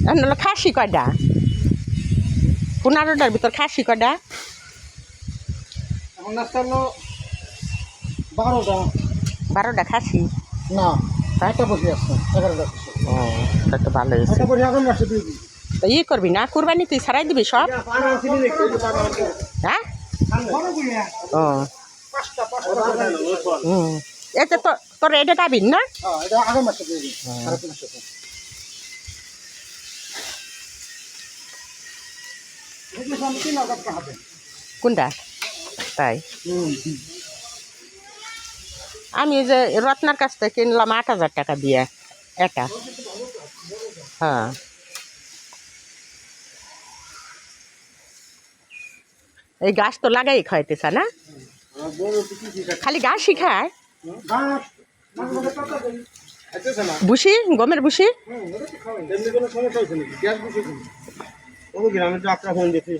হলো খাসি কয়টা 15টার ভিতর খাসি কয়টা আমার নাস্তা হলো 12টা 12টা খাসি না 4টা বসে আসছে 11টা ও তা তো ভালো হয়েছে বসে এখন মাসে দিবি তো ই করবি না কুরবানি তুই ছাড়াই দিবি সব হ্যাঁ ও এতে তো তোর এটা পাবিন না এটা আগামী মাসে দিবি সাড়ে 3 মাসে কোনটা তাই আমি এই যে রত্নার কাছ থেকে কিনলাম 8,000 টাকা দিয়ে এটা হ্যাঁ এই গাছ তো লাগাই খাইতেছে না খালি গাছই খায় বুসি গমের বুসি গ্রামে তো আপনার ফোন দেখতে